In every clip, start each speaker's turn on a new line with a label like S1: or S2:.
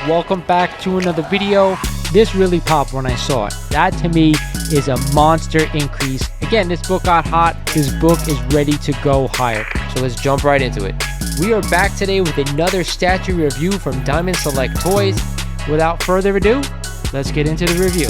S1: welcome back to another video. This really popped when I saw it. That to me is a monster increase. Again, this book got hot. This book is ready to go higher. So let's jump right into it. We are back today with another statue review from Diamond Select Toys. Without further ado, let's get into the review.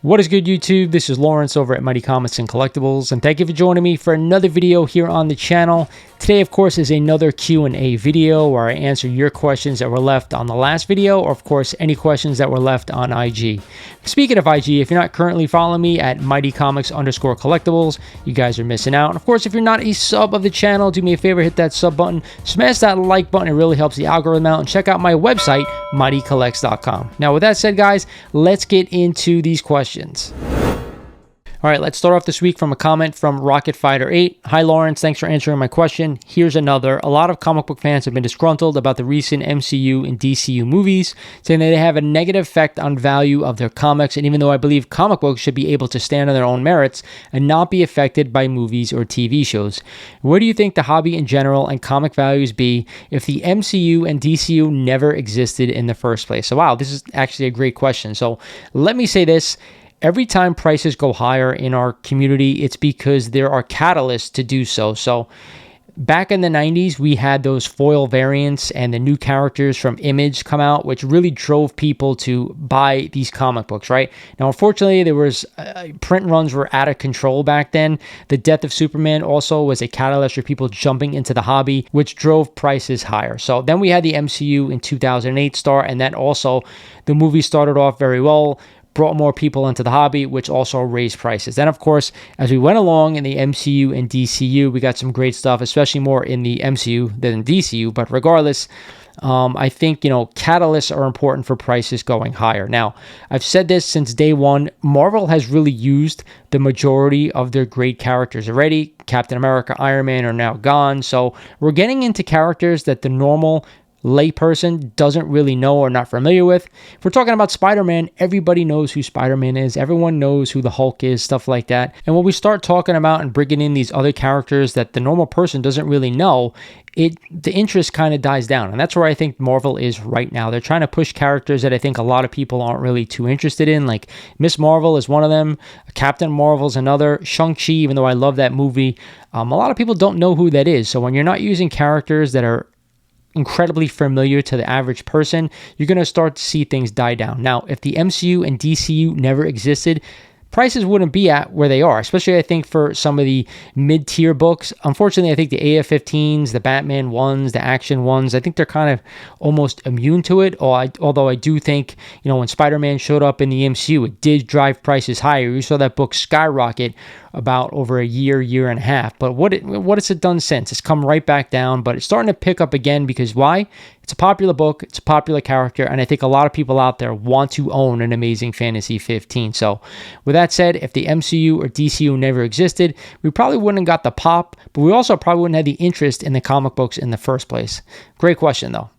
S1: What is good, YouTube? This is Lawrence over at Mighty Comics and Collectibles, and thank you for joining me for another video here on the channel. Today, of course, is another Q&A video where I answer your questions that were left on the last video, or of course, any questions that were left on IG. Speaking of IG, if you're not currently following me at mightycomics_collectibles, you guys are missing out. And of course, if you're not a sub of the channel, do me a favor, hit that sub button, smash that like button, it really helps the algorithm out, and check out my website, mightycollects.com. Now, with that said, guys, let's get into these questions. All right, let's start off this week from a comment from Rocket Fighter 8. Hi, Lawrence. Thanks for answering my question. Here's another. A lot of comic book fans have been disgruntled about the recent MCU and DCU movies, saying that they have a negative effect on value of their comics. And even though I believe comic books should be able to stand on their own merits and not be affected by movies or TV shows, where do you think the hobby in general and comic values be if the MCU and DCU never existed in the first place? So, wow, this is actually a great question. So let me say this. Every time prices go higher in our community, it's because there are catalysts to do so. So back in the 90s, we had those foil variants and the new characters from Image come out, which really drove people to buy these comic books, right? Now, unfortunately, there was print runs were out of control back then. The death of Superman also was a catalyst for people jumping into the hobby, which drove prices higher. So then we had the MCU in 2008 start, and that also, the movie started off very well, brought more people into the hobby, which also raised prices. Then, of course, as we went along in the MCU and DCU, we got some great stuff, especially more in the MCU than DCU. But regardless, I think, catalysts are important for prices going higher. Now, I've said this since day one. Marvel has really used the majority of their great characters already. Captain America, Iron Man are now gone. So we're getting into characters that the normal layperson doesn't really know or not familiar with. If we're talking about Spider-Man, everybody knows who Spider-Man is. Everyone knows who the Hulk is, stuff like that. And when we start talking about and bringing in these other characters that the normal person doesn't really know, the interest kind of dies down. And that's where I think Marvel is right now. They're trying to push characters that I think a lot of people aren't really too interested in. Like Miss Marvel is one of them. Captain Marvel's another. Shang-Chi, even though I love that movie, a lot of people don't know who that is. So when you're not using characters that are incredibly familiar to the average person, you're going to start to see things die down. Now, if the MCU and DCU never existed, prices wouldn't be at where they are, especially I think for some of the mid-tier books. Unfortunately, I think the AF-15s, the Batman ones, the action ones, I think they're kind of almost immune to it. Although I do think, when Spider-Man showed up in the MCU, it did drive prices higher. You saw that book skyrocket about over a year and a half. But what has it done since? It's come right back down, but it's starting to pick up again because why? It's a popular book, it's a popular character, and I think a lot of people out there want to own an Amazing Fantasy 15. So with that said, if the MCU or DCU never existed, we probably wouldn't have got the pop, but we also probably wouldn't have the interest in the comic books in the first place. Great question, though.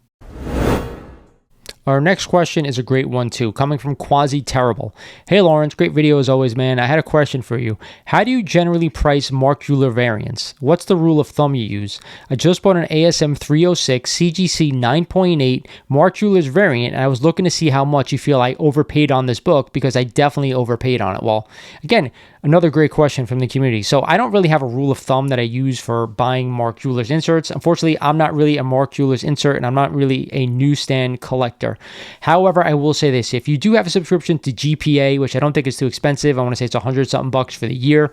S1: Our next question is a great one too, coming from Quasi Terrible. Hey Lawrence, great video as always, man. I had a question for you. How do you generally price Mark Juler variants? What's the rule of thumb you use? I just bought an ASM 306 CGC 9.8 Mark Juler's variant, and I was looking to see how much you feel I overpaid on this book, because I definitely overpaid on it. Well, again, another great question from the community. So I don't really have a rule of thumb that I use for buying Mark Juler's inserts. Unfortunately, I'm not really a Mark Juler's insert, and I'm not really a newsstand collector. However, I will say this. If you do have a subscription to GPA, which I don't think is too expensive, I want to say it's $100-something bucks for the year,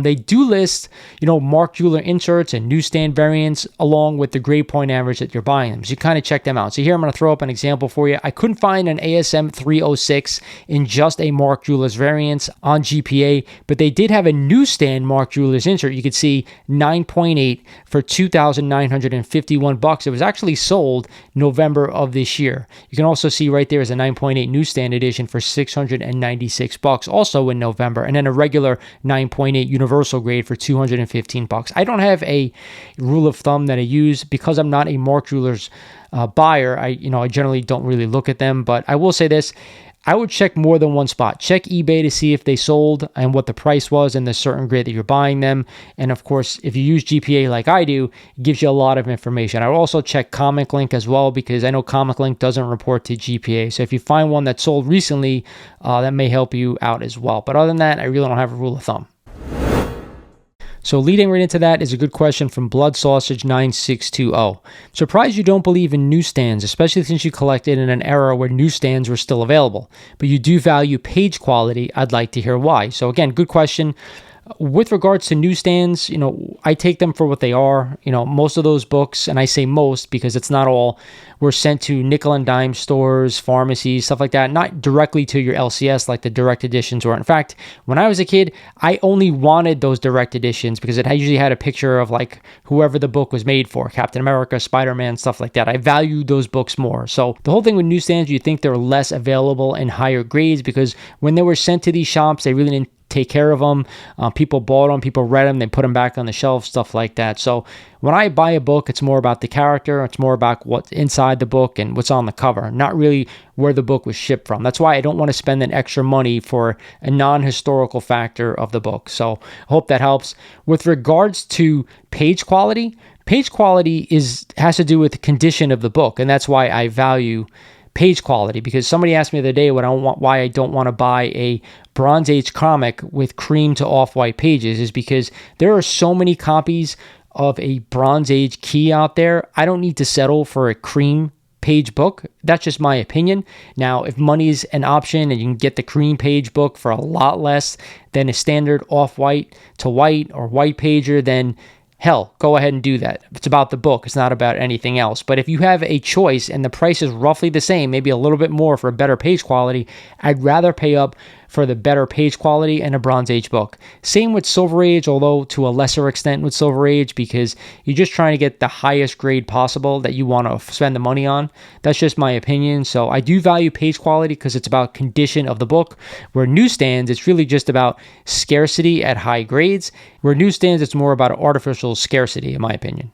S1: they do list, Mark Juler inserts and newsstand variants along with the grade point average that you're buying them. So you kind of check them out. So here I'm going to throw up an example for you. I couldn't find an ASM 306 in just a Mark Juler's variants on GPA, but they did have a newsstand Mark Juler's insert. You could see 9.8 for $2,951. It was actually sold November of this year. You can also see right there is a 9.8 newsstand edition for $696, also in November, and then a regular 9.8 universal grade for $215. I don't have a rule of thumb that I use because I'm not a Mark Juler's buyer. I generally don't really look at them, but I will say this. I would check more than one spot. Check eBay to see if they sold and what the price was in the certain grade that you're buying them. And of course, if you use GPA like I do, it gives you a lot of information. I would also check Comic Link as well, because I know Comic Link doesn't report to GPA. So if you find one that sold recently, that may help you out as well. But other than that, I really don't have a rule of thumb. So leading right into that is a good question from Blood Sausage 9620. Surprised you don't believe in newsstands, especially since you collected in an era where newsstands were still available, but you do value page quality. I'd like to hear why. So again, good question. With regards to newsstands, I take them for what they are. Most of those books, and I say most because it's not all, were sent to nickel and dime stores, pharmacies, stuff like that, not directly to your LCS like the direct editions were. In fact, when I was a kid, I only wanted those direct editions because it usually had a picture of like whoever the book was made for, Captain America, Spider-Man, stuff like that. I valued those books more. So the whole thing with newsstands, you think they're less available in higher grades because when they were sent to these shops, they really didn't take care of them. People bought them, people read them, they put them back on the shelf, stuff like that. So when I buy a book, it's more about the character, it's more about what's inside the book and what's on the cover, not really where the book was shipped from. That's why I don't want to spend an extra money for a non-historical factor of the book. So I hope that helps. With regards to page quality has to do with the condition of the book, and that's why I value page quality, because somebody asked me the other day why I don't want to buy a Bronze Age comic with cream to off-white pages is because there are so many copies of a Bronze Age key out there. I don't need to settle for a cream page book. That's just my opinion. Now, if money is an option and you can get the cream page book for a lot less than a standard off-white to white or white pager, then hell, go ahead and do that. It's about the book. It's not about anything else. But if you have a choice and the price is roughly the same, maybe a little bit more for better page quality, I'd rather pay up for the better page quality and a Bronze Age book. Same with Silver Age, although to a lesser extent with Silver Age, because you're just trying to get the highest grade possible that you want to spend the money on. That's just my opinion. So I do value page quality because it's about condition of the book. Where newsstands, it's really just about scarcity at high grades. Where newsstands, it's more about artificial scarcity, in my opinion.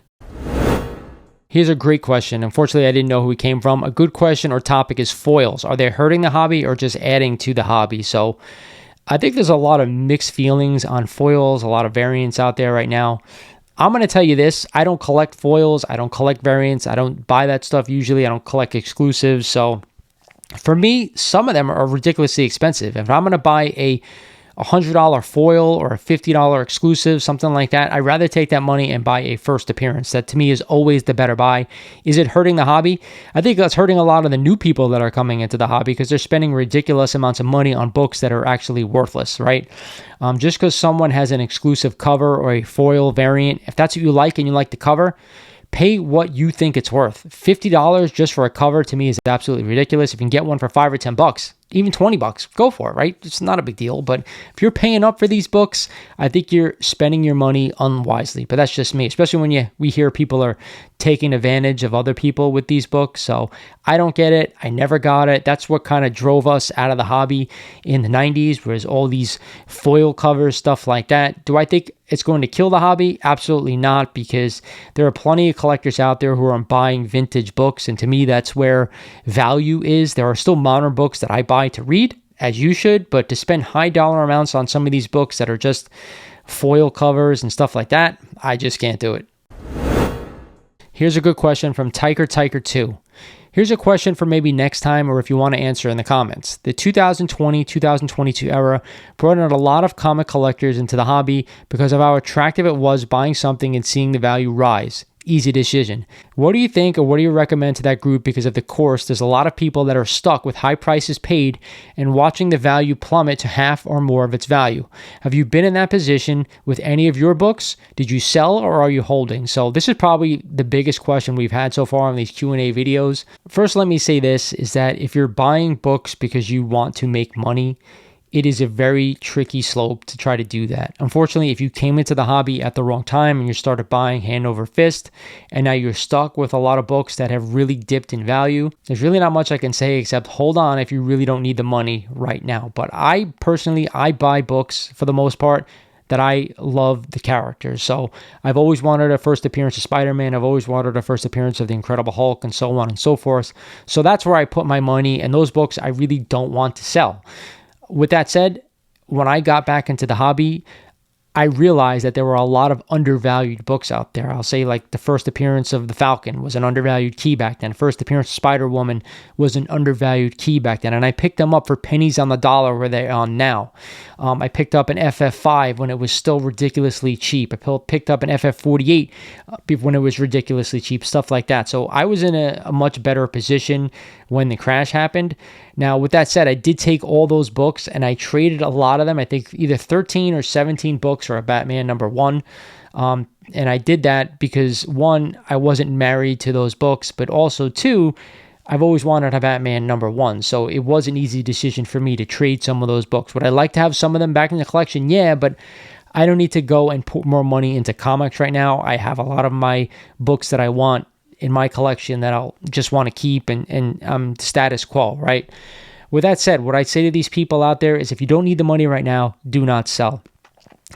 S1: Here's a great question. Unfortunately, I didn't know who it came from. A good question or topic is foils. Are they hurting the hobby or just adding to the hobby? So I think there's a lot of mixed feelings on foils, a lot of variants out there right now. I'm going to tell you this. I don't collect foils. I don't collect variants. I don't buy that stuff usually. I don't collect exclusives. So for me, some of them are ridiculously expensive. If I'm going to buy a $100 foil or a $50 exclusive, something like that, I'd rather take that money and buy a first appearance. That to me is always the better buy. Is it hurting the hobby? I think that's hurting a lot of the new people that are coming into the hobby because they're spending ridiculous amounts of money on books that are actually worthless, right? Just because someone has an exclusive cover or a foil variant, if that's what you like and you like the cover, pay what you think it's worth. $50 just for a cover to me is absolutely ridiculous. If you can get one for $5 or $10, even $20, go for it, right? It's not a big deal. But if you're paying up for these books, I think you're spending your money unwisely. But that's just me, especially when we hear people are taking advantage of other people with these books. So I don't get it. I never got it. That's what kind of drove us out of the hobby in the 90s, whereas all these foil covers, stuff like that. Do I think it's going to kill the hobby? Absolutely not, because there are plenty of collectors out there who are buying vintage books, and to me, that's where value is. There are still modern books that I buy to read, as you should, but to spend high dollar amounts on some of these books that are just foil covers and stuff like that, I just can't do it. Here's a good question from Tiker2. Here's a question for maybe next time, or if you want to answer in the comments. The 2020-2022 era brought in a lot of comic collectors into the hobby because of how attractive it was buying something and seeing the value rise. Easy decision. What do you think, or what do you recommend to that group? Because of the course, there's a lot of people that are stuck with high prices paid and watching the value plummet to half or more of its value. Have you been in that position with any of your books? Did you sell or are you holding? So this is probably the biggest question we've had so far on these Q&A videos. First, let me say this, is that if you're buying books because you want to make money, it is a very tricky slope to try to do that. Unfortunately, if you came into the hobby at the wrong time and you started buying hand over fist, and now you're stuck with a lot of books that have really dipped in value, there's really not much I can say except hold on if you really don't need the money right now. But I personally, I buy books for the most part that I love the characters. So I've always wanted a first appearance of Spider-Man. I've always wanted a first appearance of the Incredible Hulk, and so on and so forth. So that's where I put my money, and those books I really don't want to sell. With that said, when I got back into the hobby, I realized that there were a lot of undervalued books out there. I'll say like the first appearance of the Falcon was an undervalued key back then. First appearance of Spider-Woman was an undervalued key back then. And I picked them up for pennies on the dollar where they're on now. I picked up an FF5 when it was still ridiculously cheap. I picked up an FF48 when it was ridiculously cheap, stuff like that. So I was in a much better position when the crash happened. Now, with that said, I did take all those books and I traded a lot of them. I think either 13 or 17 books for a Batman #1. And I did that because, one, I wasn't married to those books, but also, two, I've always wanted a Batman #1. So it was an easy decision for me to trade some of those books. Would I like to have some of them back in the collection? Yeah, but I don't need to go and put more money into comics right now. I have a lot of my books that I want in my collection that I'll just want to keep, and status quo, right? With that said, what I'd say to these people out there is if you don't need the money right now, do not sell.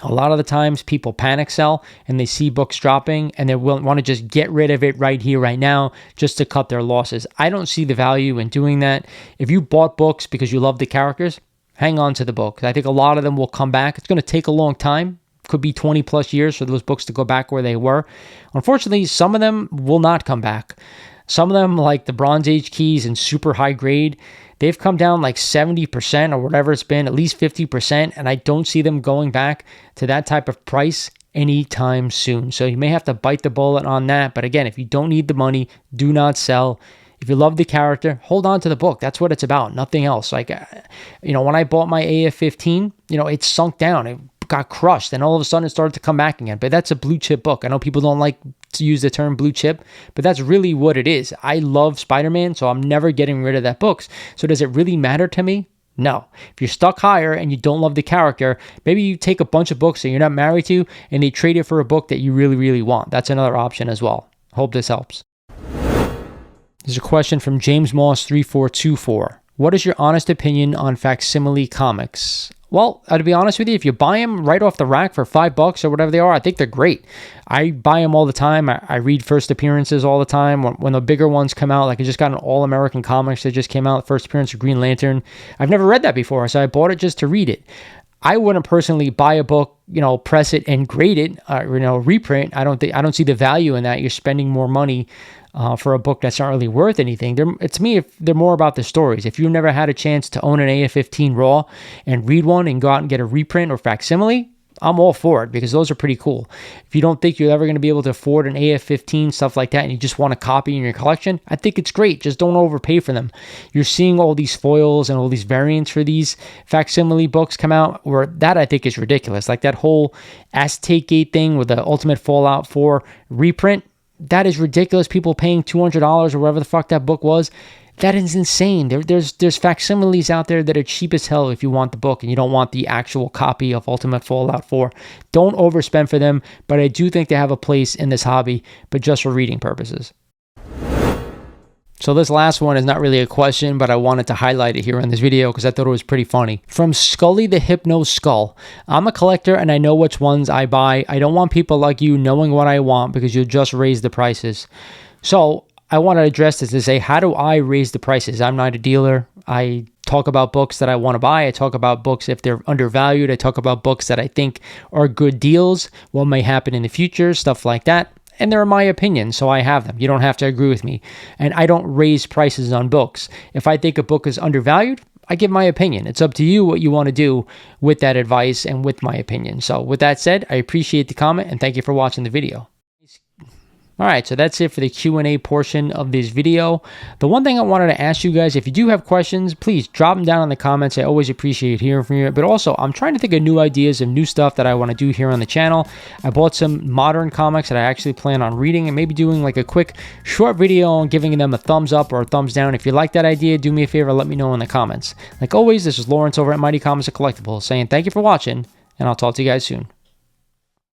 S1: A lot of the times people panic sell and they see books dropping and they want to just get rid of it right here, right now, just to cut their losses. I don't see the value in doing that. If you bought books because you love the characters, hang on to the book. I think a lot of them will come back. It's going to take a long time. Could be 20 plus years for those books to go back where they were. Unfortunately, some of them will not come back. Some of them, like the Bronze Age keys and super high grade, they've come down like 70% or whatever it's been, at least 50%, and I don't see them going back to that type of price anytime soon. So you may have to bite the bullet on that. But again, if you don't need the money, do not sell. If you love the character, hold on to the book. That's what it's about, nothing else. Like, when I bought my AF-15, it sunk down. It got crushed, and all of a sudden it started to come back again. But that's a blue chip book. I know people don't like to use the term blue chip, but that's really what it is. I love Spider-Man, so I'm never getting rid of that book. So does it really matter to me? No. If you're stuck higher and you don't love the character, maybe you take a bunch of books that you're not married to and they trade it for a book that you really, really want. That's another option as well. Hope this helps. There's a question from James Moss 3424. What is your honest opinion on Faximile Comics? Well, to be honest with you, if you buy them right off the rack for $5 or whatever they are, I think they're great. I buy them all the time. I read first appearances all the time. When the bigger ones come out, like I just got an All-American Comics that just came out, first appearance of Green Lantern. I've never read that before, so I bought it just to read it. I wouldn't personally buy a book, press it and grade it, reprint. I don't see the value in that. You're spending more money for a book that's not really worth anything. To me, if they're more about the stories. If you've never had a chance to own an AF-15 raw and read one and go out and get a reprint or facsimile, I'm all for it because those are pretty cool. If you don't think you're ever going to be able to afford an AF-15, stuff like that, and you just want a copy in your collection, I think it's great. Just don't overpay for them. You're seeing all these foils and all these variants for these facsimile books come out, where that I think is ridiculous. Like that whole Aztec Gate thing with the Ultimate Fallout 4 reprint, that is ridiculous. People paying $200 or whatever the fuck that book was. That is insane. There's facsimiles out there that are cheap as hell if you want the book and you don't want the actual copy of Ultimate Fallout 4. Don't overspend for them, but I do think they have a place in this hobby, but just for reading purposes. So this last one is not really a question, but I wanted to highlight it here in this video because I thought it was pretty funny. From Scully the Hypno Skull. I'm a collector and I know which ones I buy. I don't want people like you knowing what I want because you'll just raise the prices. So I want to address this to say, how do I raise the prices? I'm not a dealer. I talk about books that I want to buy. I talk about books if they're undervalued. I talk about books that I think are good deals, what may happen in the future, stuff like that. And they're my opinion, so I have them. You don't have to agree with me. And I don't raise prices on books. If I think a book is undervalued, I give my opinion. It's up to you what you want to do with that advice and with my opinion. So with that said, I appreciate the comment and thank you for watching the video. All right, so that's it for the Q&A portion of this video. The one thing I wanted to ask you guys, if you do have questions, please drop them down in the comments. I always appreciate hearing from you. But also, I'm trying to think of new ideas and new stuff that I want to do here on the channel. I bought some modern comics that I actually plan on reading and maybe doing like a quick short video on giving them a thumbs up or a thumbs down. If you like that idea, do me a favor, let me know in the comments. Like always, this is Lawrence over at Mighty Comics and Collectibles saying thank you for watching, and I'll talk to you guys soon.